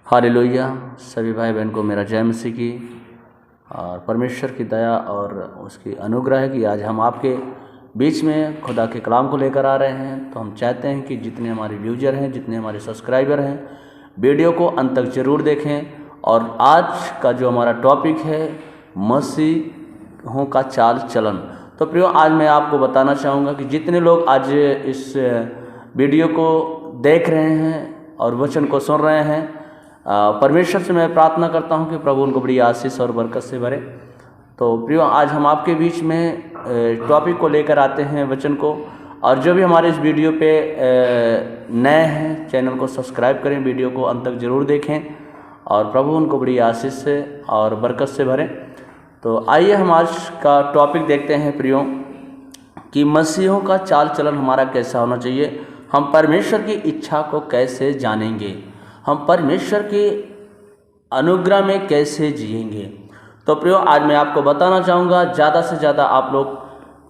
Hallelujah. सभी भाई बहन को मेरा जय मसीह की और परमेश्वर की दया और उसकी अनुग्रह है कि आज हम आपके बीच में खुदा के कलाम को लेकर आ रहे हैं। तो हम चाहते हैं कि जितने हमारे यूजर हैं, जितने हमारे सब्सक्राइबर हैं, वीडियो को अंत तक जरूर देखें। और आज का जो हमारा टॉपिक है मसीहों का चाल चलन। तो प्रियो, आज मैं आपको बताना चाहूँगा कि जितने लोग आज इस वीडियो को देख रहे हैं और वचन को सुन रहे हैं, परमेश्वर से मैं प्रार्थना करता हूं कि प्रभु उनको बड़ी आशीष और बरकत से भरे। तो प्रियो, आज हम आपके बीच में टॉपिक को लेकर आते हैं वचन को। और जो भी हमारे इस वीडियो पे नए हैं, चैनल को सब्सक्राइब करें, वीडियो को अंत तक जरूर देखें और प्रभु उनको बड़ी आशीष से और बरकत से भरें। तो आइए हम आज का टॉपिक देखते हैं प्रियो, कि मसीहों का चाल चलन हमारा कैसा होना चाहिए। हम परमेश्वर की इच्छा को कैसे जानेंगे, हम परमेश्वर के अनुग्रह में कैसे जिएंगे। तो प्रियो, आज मैं आपको बताना चाहूँगा, ज़्यादा से ज़्यादा आप लोग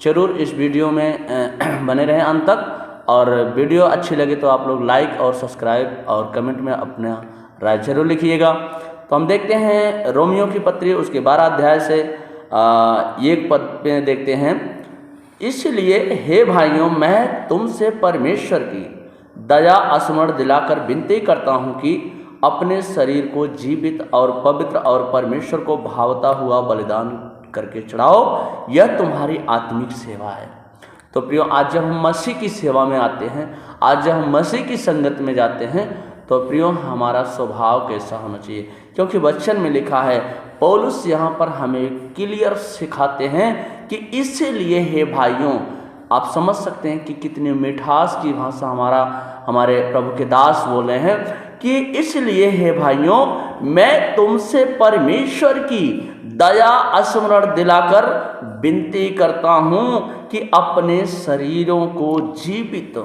जरूर इस वीडियो में बने रहें अंत तक। और वीडियो अच्छी लगे तो आप लोग लाइक और सब्सक्राइब और कमेंट में अपना राय जरूर लिखिएगा। तो हम देखते हैं रोमियो की पत्री उसके 12 अध्याय से एक पद में देखते हैं, इसलिए हे भाइयों, मैं तुमसे परमेश्वर की दया स्मरण दिलाकर विनती करता हूँ कि अपने शरीर को जीवित और पवित्र और परमेश्वर को भावता हुआ बलिदान करके चढ़ाओ, यह तुम्हारी आत्मिक सेवा है। तो प्रियो, आज जब हम मसीह की सेवा में आते हैं, आज जब हम मसीह की संगत में जाते हैं, तो प्रियो हमारा स्वभाव कैसा होना चाहिए। क्योंकि वचन में लिखा है, पौलुस यहाँ पर हमें क्लियर सिखाते हैं कि इसलिए हे भाइयों, आप समझ सकते हैं कि कितनी मिठास की भाषा हमारे प्रभु के दास बोले हैं कि इसलिए हे भाइयों, मैं तुमसे परमेश्वर की दया स्मरण दिलाकर विनती करता हूँ कि अपने शरीरों को जीवित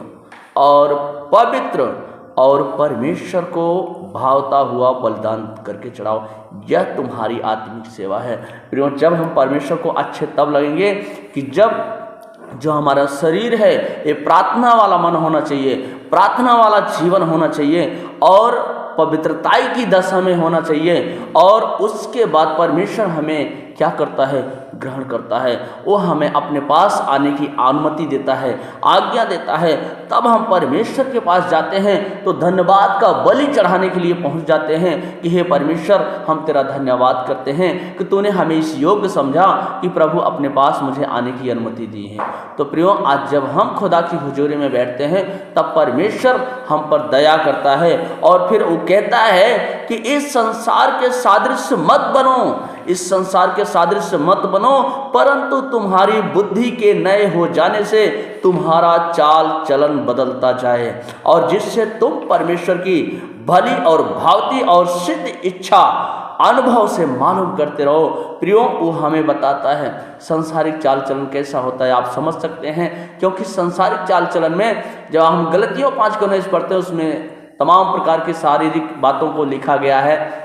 और पवित्र और परमेश्वर को भावता हुआ बलिदान करके चढ़ाओ, यह तुम्हारी आत्मिक सेवा है। प्रियो, जब हम परमेश्वर को अच्छे तब लगेंगे कि जब जो हमारा शरीर है ये प्रार्थना वाला मन होना चाहिए, प्रार्थना वाला जीवन होना चाहिए और पवित्रताई की दशा में होना चाहिए। और उसके बाद परमेश्वर हमें क्या करता है, ग्रहण करता है। वो हमें अपने पास आने की अनुमति देता है, आज्ञा देता है। तब हम परमेश्वर के पास जाते हैं तो धन्यवाद का बलि चढ़ाने के लिए पहुंच जाते हैं कि हे परमेश्वर, हम तेरा धन्यवाद करते हैं कि तूने हमें इस योग्य समझा कि प्रभु अपने पास मुझे आने की अनुमति दी है। तो प्रियो, आज जब हम खुदा की हुजूरी में बैठते हैं तब परमेश्वर हम पर दया करता है और फिर वो कहता है कि इस संसार के सादृश्य मत बनो, इस संसार के सादृश्य मत बनो, परंतु तुम्हारी बुद्धि के नए हो जाने से तुम्हारा चाल चलन बदलता जाए, और जिससे तुम परमेश्वर की भली और भावती और सिद्ध इच्छा अनुभव से मालूम करते रहो। प्रियो, वो हमें बताता है संसारिक चाल चलन कैसा होता है, आप समझ सकते हैं। क्योंकि संसारिक चाल चलन में जब हम गलतियों 5:19 पढ़ते हैं, उसमें तमाम प्रकार की शारीरिक बातों को लिखा गया है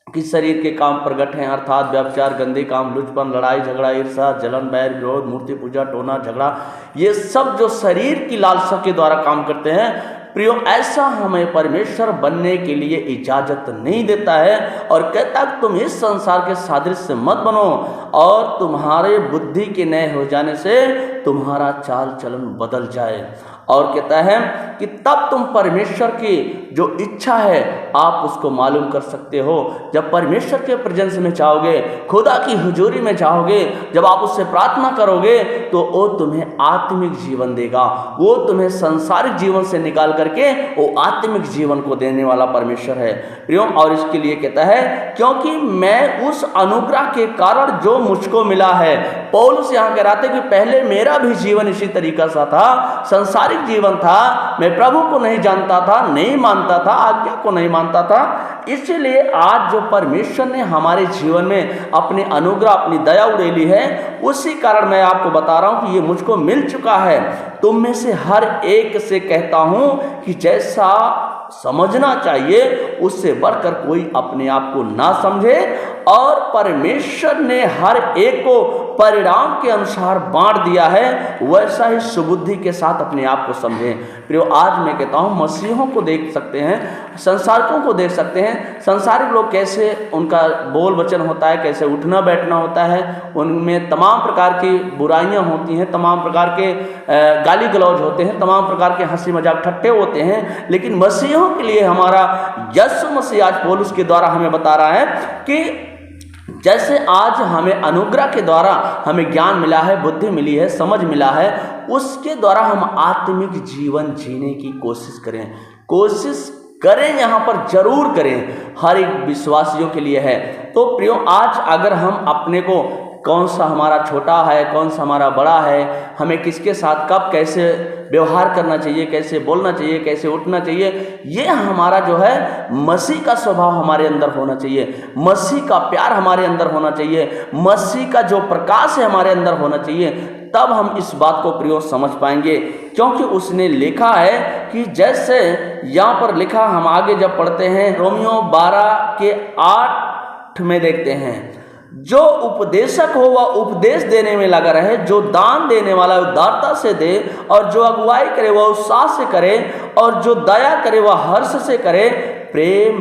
कि शरीर के काम प्रगट हैं, अर्थात व्यभिचार, गंदे काम, लुचपन, लड़ाई झगड़ा, ईर्ष्या, जलन, बैर, विरोध, मूर्ति पूजा, टोना झगड़ा, ये सब जो शरीर की लालसा के द्वारा काम करते हैं। प्रियो, ऐसा हमें परमेश्वर बनने के लिए इजाजत नहीं देता है और कहता तुम इस संसार के सादृश्य मत बनो, और तुम्हारे बुद्धि के नए हो जाने से तुम्हारा चाल चलन बदल जाए। और कहता है कि तब तुम परमेश्वर की जो इच्छा है आप उसको मालूम कर सकते हो। जब परमेश्वर के प्रेजेंस में जाओगे, खुदा की हुजूरी में जाओगे, जब आप उससे प्रार्थना करोगे, तो वो तुम्हें आत्मिक जीवन देगा। वो तुम्हें संसारिक जीवन से निकाल करके वो आत्मिक जीवन को देने वाला परमेश्वर है प्रियो। और इसके लिए कहता है, क्योंकि मैं उस अनुग्रह के कारण जो मुझको मिला है। पौलुस यहाँ कह रहा था कि पहले मेरा भी जीवन इसी तरीका सा था, संसारिक जीवन था, मैं प्रभु को नहीं जानता था, नहीं मानता था, आज्ञा को नहीं मानता था। इसलिए आज जो परमेश्वर ने हमारे जीवन में अपने अनुग्रह, अपनी दया उड़ेली है, उसी कारण मैं आपको बता रहा हूं कि ये मुझको मिल चुका है। तुम में से हर एक से कहता हूं कि जैसा समझना चाहिए उससे बढ़कर कोई अपने आप को ना समझे, और परमेश्वर ने हर एक को परिणाम के अनुसार बांट दिया है, वैसा ही सुबुद्धि के साथ अपने आप को समझें। प्रियो, आज मैं कहता हूँ मसीहों को देख सकते हैं, संसारिकों को देख सकते हैं। संसारिक लोग कैसे उनका बोल वचन होता है, कैसे उठना बैठना होता है, उनमें तमाम प्रकार की बुराइयां होती हैं, तमाम प्रकार के गाली गलौज होते हैं, तमाम प्रकार के हंसी मजाक ठट्टे होते हैं। लेकिन मसीहों के लिए हमारा यीशु मसीह आज पौलुस के द्वारा हमें बता रहा है कि जैसे आज हमें अनुग्रह के द्वारा हमें ज्ञान मिला है, बुद्धि मिली है, समझ मिला है, उसके द्वारा हम आत्मिक जीवन जीने की कोशिश करें, यहाँ पर जरूर करें, हर एक विश्वासियों के लिए है। तो प्रियो, आज अगर हम अपने को कौन सा हमारा छोटा है, कौन सा हमारा बड़ा है, हमें किसके साथ कब कैसे व्यवहार करना चाहिए, कैसे बोलना चाहिए, कैसे उठना चाहिए, ये हमारा जो है मसीह का स्वभाव हमारे अंदर होना चाहिए, मसीह का प्यार हमारे अंदर होना चाहिए, मसीह का जो प्रकाश है हमारे अंदर होना चाहिए। तब हम इस बात को प्रियो समझ पाएंगे, क्योंकि उसने लिखा है कि जैसे यहाँ पर लिखा, हम आगे जब पढ़ते हैं रोमियो 12:8 में देखते हैं, जो उपदेशक हो वह उपदेश देने में लगा रहे, जो दान देने वाला उदारता से दे, और जो अगुवाई करे वह उत्साह से करे, और जो दया करे वह हर्ष से करे। प्रेम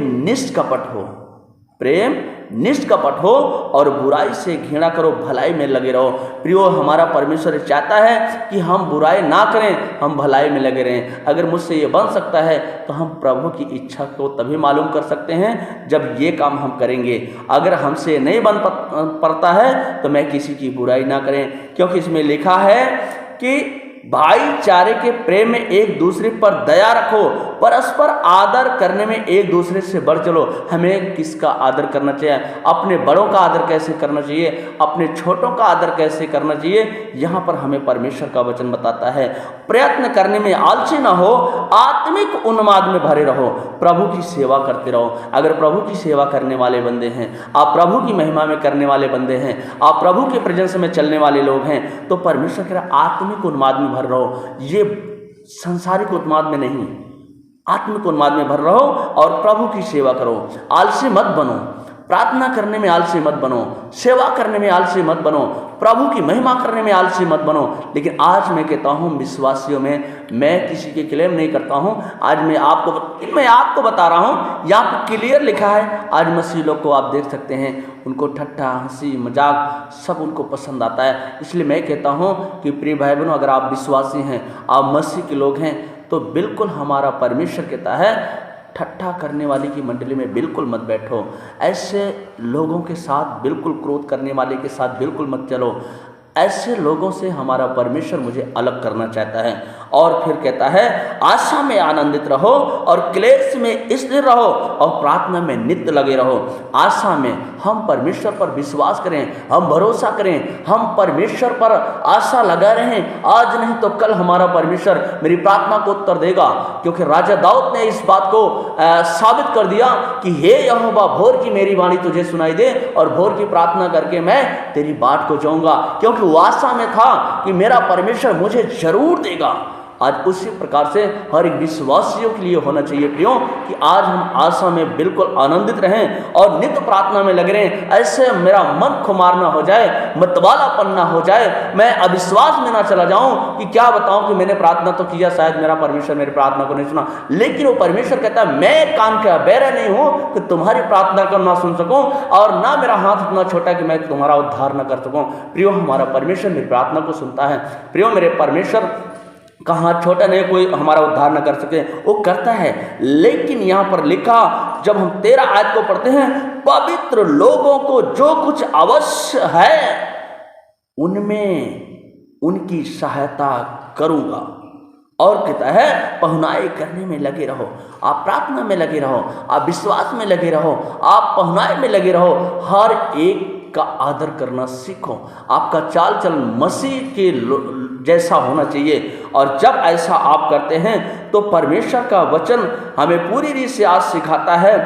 निष्कपट हो और बुराई से घृणा करो, भलाई में लगे रहो। प्रियो, हमारा परमेश्वर चाहता है कि हम बुराई ना करें, हम भलाई में लगे रहें। अगर मुझसे ये बन सकता है तो हम प्रभु की इच्छा को तभी मालूम कर सकते हैं जब ये काम हम करेंगे। अगर हमसे नहीं बन पड़ता है तो मैं किसी की बुराई ना करें, क्योंकि इसमें लिखा है कि भाईचारे के प्रेम में एक दूसरे पर दया रखो, परस्पर आदर करने में एक दूसरे से बढ़ चलो। हमें किसका आदर करना चाहिए? अपने बड़ों का आदर कैसे करना चाहिए, अपने छोटों का आदर कैसे करना चाहिए, यहाँ पर हमें परमेश्वर का वचन बताता है। प्रयत्न करने में आलसी ना हो, आत्मिक उन्माद में भरे रहो, प्रभु की सेवा करते रहो। अगर प्रभु की सेवा करने वाले बंदे हैं, आप प्रभु की महिमा में करने वाले बंदे हैं, आप प्रभु के प्रेजेंस में चलने वाले लोग हैं, तो परमेश्वर कह रहा आत्मिक उन्माद में भर रहो। ये संसारिक उन्माद में नहीं, आत्मिक उन्माद में भर रहो और प्रभु की सेवा करो। आलसी मत बनो, प्रार्थना करने में आलसी मत बनो, सेवा करने में आलसी मत बनो, प्रभु की महिमा करने में आलसी मत बनो। लेकिन आज मैं कहता हूँ विश्वासियों में, मैं किसी के क्लेम नहीं करता हूँ, आज मैं आपको बता रहा हूँ, यहाँ पर क्लियर लिखा है। आज मसीह लोग को आप देख सकते हैं, उनको ठट्ठा हंसी मजाक सब उनको पसंद आता है। इसलिए मैं कहता हूँ कि प्रिय भाई बहनों, अगर आप विश्वासी हैं, आप मसीह के लोग हैं, तो बिल्कुल हमारा परमेश्वर कहता है ठट्ठा करने वाली की मंडली में बिल्कुल मत बैठो, ऐसे लोगों के साथ बिल्कुल क्रोध करने वाले के साथ बिल्कुल मत चलो। ऐसे लोगों से हमारा परमेश्वर मुझे अलग करना चाहता है। और फिर कहता है आशा में आनंदित रहो और क्लेश में स्थिर रहो और प्रार्थना में नित्य लगे रहो। आशा में हम परमेश्वर पर विश्वास करें, हम भरोसा करें, हम परमेश्वर पर आशा लगा रहें। आज नहीं तो कल हमारा परमेश्वर मेरी प्रार्थना को उत्तर देगा, क्योंकि राजा दाऊद ने इस बात को साबित कर दिया कि हे यहोवा, भोर की मेरी वाणी तुझे सुनाई दे और भोर की प्रार्थना करके मैं तेरी बाट को जाऊंगा, क्योंकि वो आशा में था कि मेरा परमेश्वर मुझे जरूर देगा। आज उसी प्रकार से हर एक विश्वासियों के लिए होना चाहिए प्रियो, कि आज हम आशा में बिल्कुल आनंदित रहें और नित्य प्रार्थना में लगे रहें। ऐसे मेरा मन खुमार ना हो जाए, मतवालापन ना हो जाए, मैं अविश्वास में ना चला जाऊं कि क्या बताऊं कि मैंने प्रार्थना तो किया, शायद मेरा परमेश्वर मेरी प्रार्थना को नहीं सुना। लेकिन वो परमेश्वर कहता है मैं कान का बहरा नहीं हूं कि तुम्हारी प्रार्थना को ना सुन सकूं, और ना मेरा हाथ इतना छोटा कि मैं तुम्हारा उद्धार न कर सकूं। प्रियो, हमारा परमेश्वर मेरी प्रार्थना को सुनता है। प्रियो, मेरे परमेश्वर का हाथ छोटा नहीं, कोई हमारा उद्धार न कर सके, वो करता है। लेकिन यहाँ पर लिखा, जब हम 13 आयत को पढ़ते हैं, पवित्र लोगों को जो कुछ अवश्य है उनमें उनकी सहायता करूँगा। और कहता है पहुनाई करने में लगे रहो, आप प्रार्थना में लगे रहो, आप विश्वास में लगे रहो, आप पहुनाई में लगे रहो, हर एक का आदर करना सीखो। आपका चाल चलन मसीह के जैसा होना चाहिए। और जब ऐसा आप करते हैं तो परमेश्वर का वचन हमें पूरी रीति से आज सिखाता है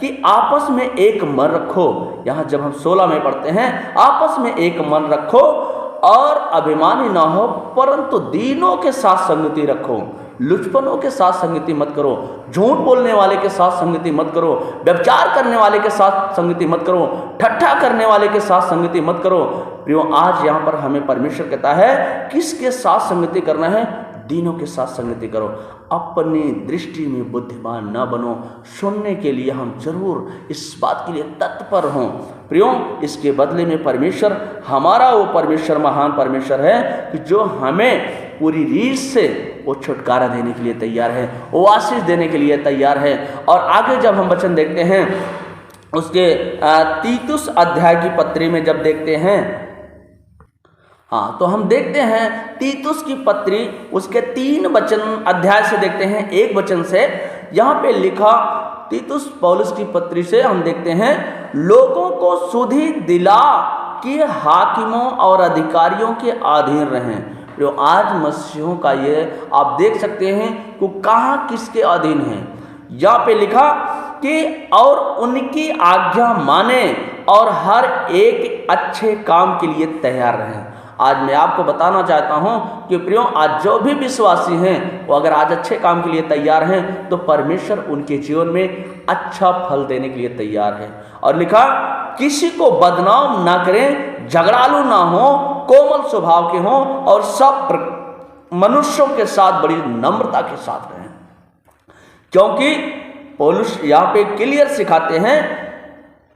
कि आपस में एक मन रखो। यहाँ जब हम 16 में पढ़ते हैं, आपस में एक मन रखो और अभिमानी ना हो, परंतु दीनों के साथ संगति रखो। लुचपनों के साथ संगति मत करो, झूठ बोलने वाले के साथ संगति मत करो, व्यभिचार करने वाले के साथ संगति मत करो, ठट्ठा करने वाले के साथ संगति मत करो। प्रियो, आज यहाँ पर हमें परमेश्वर कहता है किसके साथ संगति करना है? दीनों के साथ संगति करो। अपनी दृष्टि में बुद्धिमान न बनो। सुनने के लिए हम जरूर इस बात के लिए तत्पर हों। प्रियो, इसके बदले में परमेश्वर, हमारा वो परमेश्वर महान परमेश्वर है कि जो हमें पूरी रीत से वो छुटकारा देने के लिए तैयार है, वो आशीष देने के लिए तैयार है। और आगे जब हम वचन देखते हैं उसके तीतुस अध्याय की पत्री में जब देखते हैं, हाँ, तो हम देखते हैं तीतुस की पत्री उसके 3 वचन अध्याय से देखते हैं, 1 वचन से यहाँ पे लिखा, तीतुस पौलुस की पत्री से हम देखते हैं, लोगों को सुधि दिला कि हाकिमों और अधिकारियों के अधीन रहें। जो आज मसीहों का ये आप देख सकते हैं कि कहाँ किसके अधीन है। यहाँ पे लिखा कि और उनकी आज्ञा माने और हर एक अच्छे काम के लिए तैयार रहें। आज मैं आपको बताना चाहता हूं कि प्रियो, आज जो भी विश्वासी हैं वो अगर आज अच्छे काम के लिए तैयार हैं तो परमेश्वर उनके जीवन में अच्छा फल देने के लिए तैयार है। और लिखा, किसी को बदनाम ना करें, झगड़ालू ना हो, कोमल स्वभाव के हों और सब मनुष्यों के साथ बड़ी नम्रता के साथ रहें। क्योंकि पौलुस यहाँ पे क्लियर सिखाते हैं,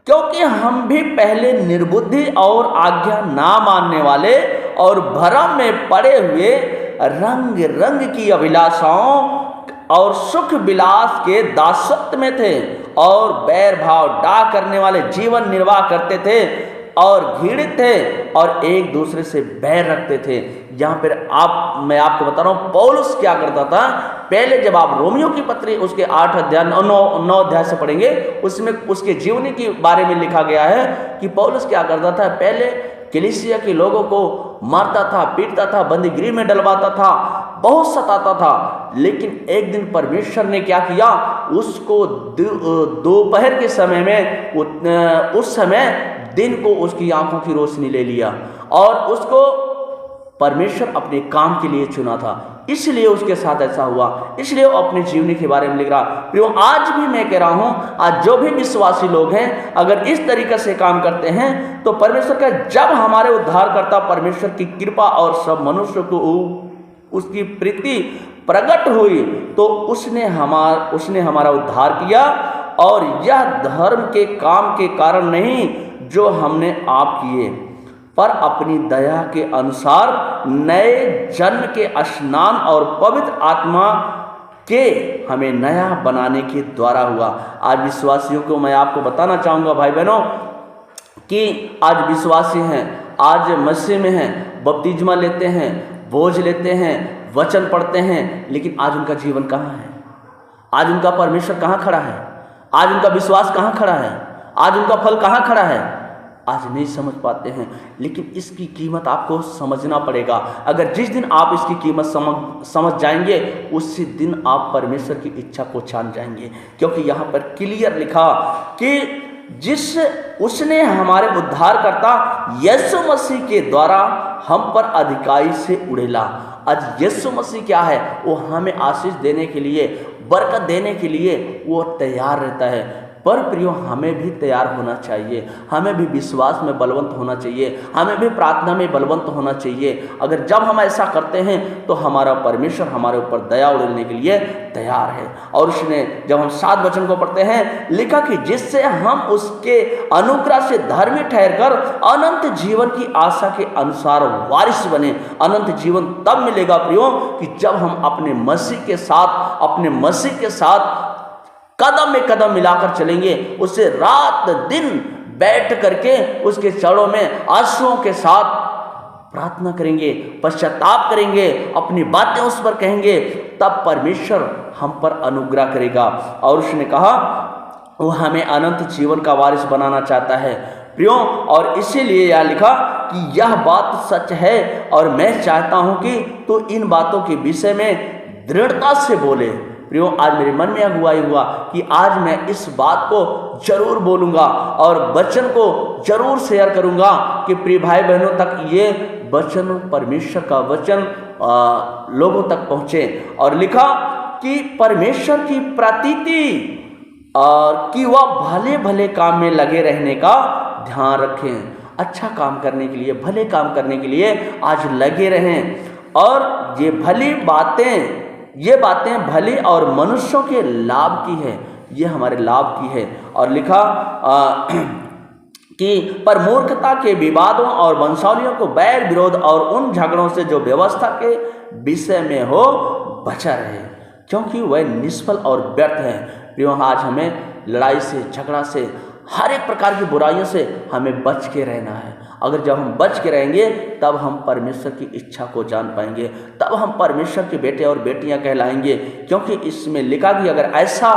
क्योंकि हम भी पहले निर्बुद्धि और आज्ञा ना मानने वाले और भ्रम में पड़े हुए रंग रंग की अभिलाषाओं और सुख विलास के दासत्व में थे और बैर भाव डाह करने वाले जीवन निर्वाह करते थे और घृणित थे और एक दूसरे से बैर रखते थे। यहाँ पर मैं आपको बता रहा हूँ पौलुस क्या करता था। पहले जब आप रोमियो की पत्री उसके 8 अध्याय 9 अध्याय से पढ़ेंगे, उसमें उसके जीवनी के बारे में लिखा गया है कि पौलुस क्या करता था। पहले कलीसिया के लोगों को मारता था, पीटता था, बंदीगृह में डलवाता था, बहुत सताता था। लेकिन एक दिन परमेश्वर ने क्या किया, उसको दोपहर के समय में उस समय दिन को उसकी आंखों की रोशनी ले लिया और उसको परमेश्वर अपने काम के लिए चुना था, इसलिए उसके साथ ऐसा हुआ। इसलिए वो अपने जीवनी के बारे में लिख रहा। प्रियो, आज भी मैं कह रहा हूं, आज जो भी विश्वासी लोग हैं अगर इस तरीके से काम करते हैं तो परमेश्वर का, जब हमारे उद्धारकर्ता परमेश्वर की कृपा और सब मनुष्य को उसकी प्रीति प्रकट हुई तो उसने हमारा उद्धार किया। और यह धर्म के काम के कारण नहीं जो हमने आप किए, पर अपनी दया के अनुसार नए जन्म के स्नान और पवित्र आत्मा के हमें नया बनाने के द्वारा हुआ। आज विश्वासियों को मैं आपको बताना चाहूँगा भाई बहनों कि आज विश्वासी हैं, आज मसीह में हैं, बपतिस्मा लेते हैं, बोझ लेते हैं, वचन पढ़ते हैं, लेकिन आज उनका जीवन कहाँ है? आज उनका परमेश्वर कहाँ खड़ा है? आज उनका विश्वास कहाँ खड़ा है? आज उनका फल कहाँ खड़ा है? आज नहीं समझ पाते हैं। लेकिन इसकी कीमत आपको समझना पड़ेगा। अगर जिस दिन आप इसकी कीमत समझ जाएंगे, उसी दिन आप परमेश्वर की इच्छा को जान जाएंगे। क्योंकि यहाँ पर क्लियर लिखा कि उसने हमारे उद्धारकर्ता यीशु मसीह के द्वारा हम पर अधिकारी से उड़ेला। आज यीशु मसीह क्या है? वो हमें आशीष देने के लिए, बरकत देने के लिए वो तैयार रहता है। पर प्रियो, हमें भी तैयार होना चाहिए, हमें भी विश्वास में बलवंत होना चाहिए, हमें भी प्रार्थना में बलवंत होना चाहिए। अगर जब हम ऐसा करते हैं तो हमारा परमेश्वर हमारे ऊपर दया उड़ेलने के लिए तैयार है। और उसने, जब हम 7 वचन को पढ़ते हैं, लिखा कि जिससे हम उसके अनुग्रह से धर्मी ठहरकर अनंत जीवन की आशा के अनुसार वारिस बने। अनंत जीवन तब मिलेगा प्रियो कि जब हम अपने मसीह के साथ कदम में कदम मिलाकर चलेंगे, उससे रात दिन बैठ करके उसके चरणों में आंसुओं के साथ प्रार्थना करेंगे, पश्चाताप करेंगे, अपनी बातें उस पर कहेंगे, तब परमेश्वर हम पर अनुग्रह करेगा। और उसने कहा वो हमें अनंत जीवन का वारिस बनाना चाहता है प्रियो। और इसीलिए यह लिखा कि यह बात सच है और मैं चाहता हूं कि तू इन बातों के विषय में दृढ़ता से बोले। प्रियो, आज मेरे मन में अगुवाई हुआ कि आज मैं इस बात को जरूर बोलूँगा और वचन को जरूर शेयर करूँगा कि प्रिय भाई बहनों तक ये वचन, परमेश्वर का वचन लोगों तक पहुँचे। और लिखा कि परमेश्वर की प्रतीति और कि वह भले भले काम में लगे रहने का ध्यान रखें। अच्छा काम करने के लिए, भले काम करने के लिए आज लगे रहें। और ये बातें भली और मनुष्यों के लाभ की है, ये हमारे लाभ की है। और लिखा कि पर मूर्खता के विवादों और वंशावलियों को, बैर विरोध और उन झगड़ों से जो व्यवस्था के विषय में हो, बचा रहे, क्योंकि वह निष्फल और व्यर्थ है। प्रियो, आज हमें लड़ाई से, झगड़ा से, हर एक प्रकार की बुराइयों से हमें बच के रहना है। अगर जब हम बच के रहेंगे तब हम परमेश्वर की इच्छा को जान पाएंगे, तब हम परमेश्वर के बेटे और बेटियां कहलाएंगे। क्योंकि इसमें लिखा कि अगर ऐसा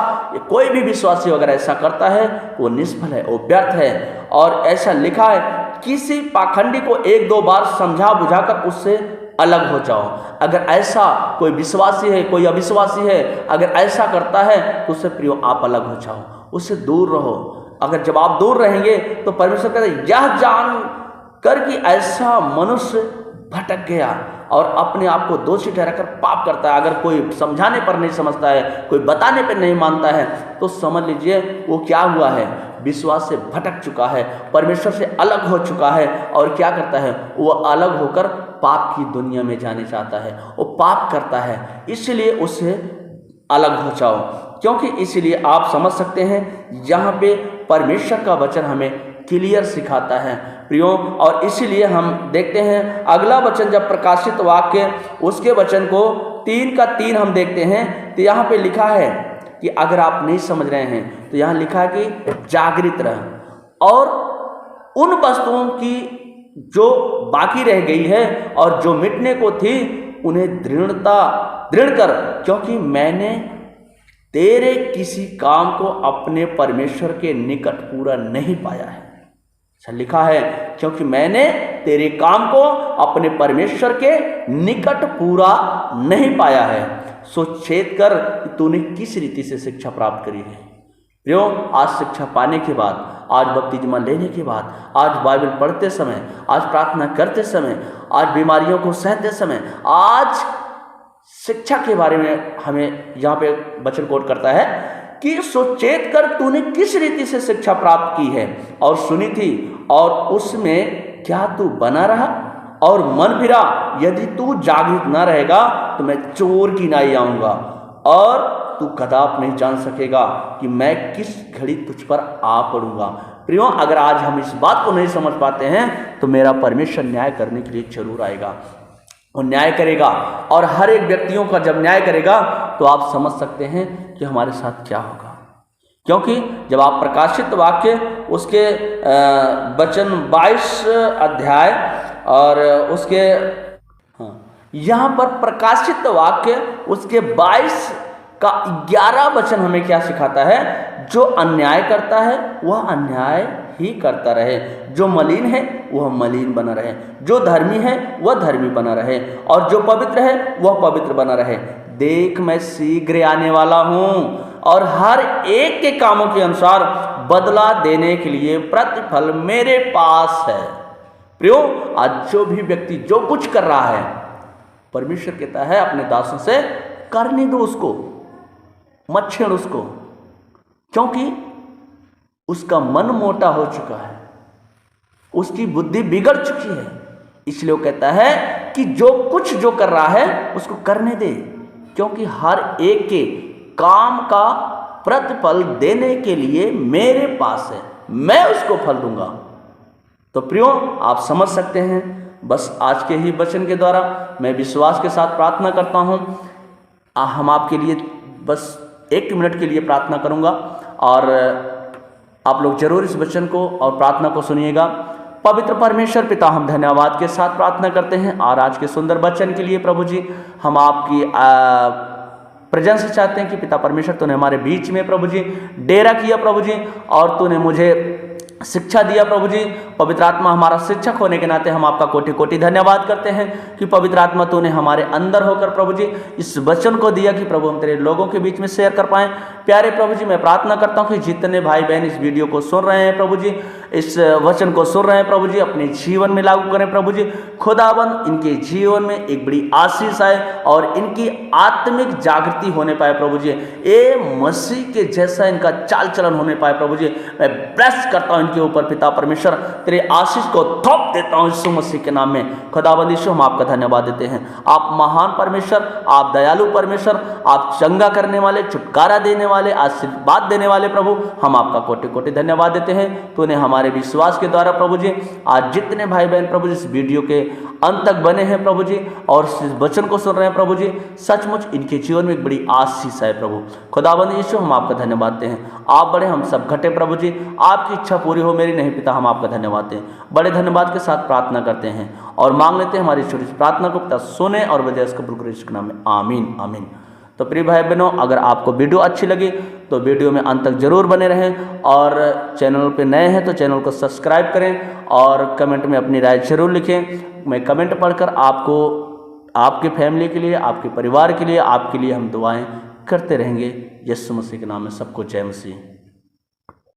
कोई भी विश्वासी अगर ऐसा करता है वो निष्फल है, वो व्यर्थ है। और ऐसा लिखा है, किसी पाखंडी को एक दो बार समझा बुझाकर उससे अलग हो जाओ। अगर ऐसा कोई विश्वासी है, कोई अविश्वासी है, अगर ऐसा करता है तो उससे प्रियो आप अलग हो जाओ, उससे दूर रहो। अगर जब आप दूर रहेंगे तो परमेश्वर कहते हैं, यह जान कर कि ऐसा मनुष्य भटक गया और अपने आप को दोषी ठहराकर पाप करता है। अगर कोई समझाने पर नहीं समझता है, कोई बताने पर नहीं मानता है, तो समझ लीजिए वो क्या हुआ है, विश्वास से भटक चुका है, परमेश्वर से अलग हो चुका है। और क्या करता है, वो अलग होकर पाप की दुनिया में जाने चाहता है, वो पाप करता है। इसलिए उससे अलग हो जाओ। क्योंकि इसलिए आप समझ सकते हैं, यहाँ पे परमेश्वर का वचन हमें क्लियर सिखाता है प्रियो। और इसीलिए हम देखते हैं अगला वचन, जब प्रकाशित वाक्य उसके वचन को 3 का 3 हम देखते हैं, तो यहाँ पे लिखा है कि अगर आप नहीं समझ रहे हैं तो यहाँ लिखा है कि जागृत रह और उन वस्तुओं की जो बाकी रह गई है और जो मिटने को थी उन्हें दृढ़ कर, क्योंकि मैंने तेरे किसी काम को अपने परमेश्वर के निकट पूरा नहीं पाया है। अच्छा लिखा है, क्योंकि मैंने तेरे काम को अपने परमेश्वर के निकट पूरा नहीं पाया है। सो छेद कर तूने किस रीति से शिक्षा प्राप्त करी है। प्रियो, आज शिक्षा पाने के बाद, आज बपतिस्मा लेने के बाद, आज बाइबल पढ़ते समय, आज प्रार्थना करते समय, आज बीमारियों को सहते समय, आज शिक्षा के बारे में हमें यहाँ पे वचन कोट करता है कि सुचेत कर तूने किस रीति से शिक्षा प्राप्त की है और सुनी थी, और उसमें क्या तू बना रहा और मन फिरा। यदि तू जागृत न रहेगा तो मैं चोर की नाई आऊँगा और तू कदाप नहीं जान सकेगा कि मैं किस घड़ी तुझ पर आ पड़ूंगा। प्रियो, अगर आज हम इस बात को नहीं समझ पाते हैं तो मेरा परमेश्वर न्याय करने के लिए जरूर आएगा, और न्याय करेगा। और हर एक व्यक्तियों का जब न्याय करेगा तो आप समझ सकते हैं कि हमारे साथ क्या होगा। क्योंकि जब आप प्रकाशित वाक्य उसके वचन 22 अध्याय और उसके यहाँ पर प्रकाशित वाक्य उसके 22 का 11 वचन हमें क्या सिखाता है, जो अन्याय करता है वह अन्याय ही करता रहे, जो मलिन है वह मलिन बना रहे, जो धर्मी है वह धर्मी बना रहे, और जो पवित्र है वह पवित्र बना रहे। देख मैं शीघ्र आने वाला हूँ और हर एक के कामों के अनुसार बदला देने के लिए प्रतिफल मेरे पास है। प्रियो, आज जो भी व्यक्ति जो कुछ कर रहा है, परमेश्वर कहता है अपने दासों से करने दो उसको, मत छेड़ उसको, क्योंकि उसका मन मोटा हो चुका है, उसकी बुद्धि बिगड़ चुकी है। इसलिए वो कहता है कि जो कुछ जो कर रहा है उसको करने दे, क्योंकि हर एक के काम का प्रतिफल देने के लिए मेरे पास है, मैं उसको फल दूंगा। तो प्रियो, आप समझ सकते हैं, बस आज के ही वचन के द्वारा मैं विश्वास के साथ प्रार्थना करता हूँ। हम आपके लिए बस 1 मिनट के लिए प्रार्थना करूँगा और आप लोग जरूर इस वचन को और प्रार्थना को सुनिएगा। पवित्र परमेश्वर पिता, हम धन्यवाद के साथ प्रार्थना करते हैं और आज के सुंदर वचन के लिए प्रभु जी हम आपकी प्रेजेंस चाहते हैं कि पिता परमेश्वर तूने हमारे बीच में प्रभु जी डेरा किया प्रभु जी, और तूने मुझे शिक्षा दिया प्रभु जी। पवित्र आत्मा हमारा शिक्षक होने के नाते हम आपका कोटि कोटि धन्यवाद करते हैं कि पवित्र आत्मा तूने हमारे अंदर होकर प्रभु जी इस वचन को दिया कि प्रभु हम तेरे लोगों के बीच में शेयर कर पाएं। प्यारे प्रभु जी, मैं प्रार्थना करता हूं कि जितने भाई बहन इस वीडियो को सुन रहे हैं प्रभु जी, इस वचन को सुन रहे हैं प्रभु जी, अपने जीवन में लागू करें प्रभु जी। खुदाबंद इनके जीवन में एक बड़ी आशीष आए और इनकी आत्मिक जागृति होने पाए प्रभु जी। ये मसीह के जैसा इनका चाल चलन होने पाए प्रभु जी। मैं ब्लेस करता हूँ इनके ऊपर पिता परमेश्वर, तेरे आशीष को थोप देता हूँ यीशु मसीह के नाम में। खुदाबंद यीशु हम आपका धन्यवाद देते हैं। आप महान परमेश्वर, आप दयालु परमेश्वर, आप चंगा करने वाले, छुटकारा देने वाले, आशीर्वाद देने वाले प्रभु, हम आपका कोटि कोटि धन्यवाद देते हैं। तूने हमारे विश्वास के द्वारा प्रभु जी आज जितने भाई बहन प्रभु जी इस वीडियो के अंत तक बने हैं प्रभु जी और इस वचन को सुन रहे हैं प्रभु जी, सचमुच इनके जीवन में एक बड़ी आशीष है प्रभु। खुदाबंद यीशु हम आपका धन्यवाद देते हैं। आप बड़े, हम सब घटे प्रभु जी, आपकी इच्छा पूरी हो मेरी नहीं पिता, हम आपका धन्यवाद दें। बड़े धन्यवाद के साथ प्रार्थना करते हैं और मांग लेते हैं हमारी छोटी सी प्रार्थना को पिता सुने और वजह इसको कबूल करे, इसके नाम में आमीन आमीन। तो प्रिय भाई बहनों, अगर आपको वीडियो अच्छी लगी तो वीडियो में अंत तक जरूर बने रहें और चैनल पे नए हैं तो चैनल को सब्सक्राइब करें और कमेंट में अपनी राय जरूर लिखें। मैं कमेंट पढ़कर आपको, आपके फैमिली के लिए, आपके परिवार के लिए, आपके लिए हम दुआएं करते रहेंगे। यीशु मसीह के नाम में सबको जय मसीह।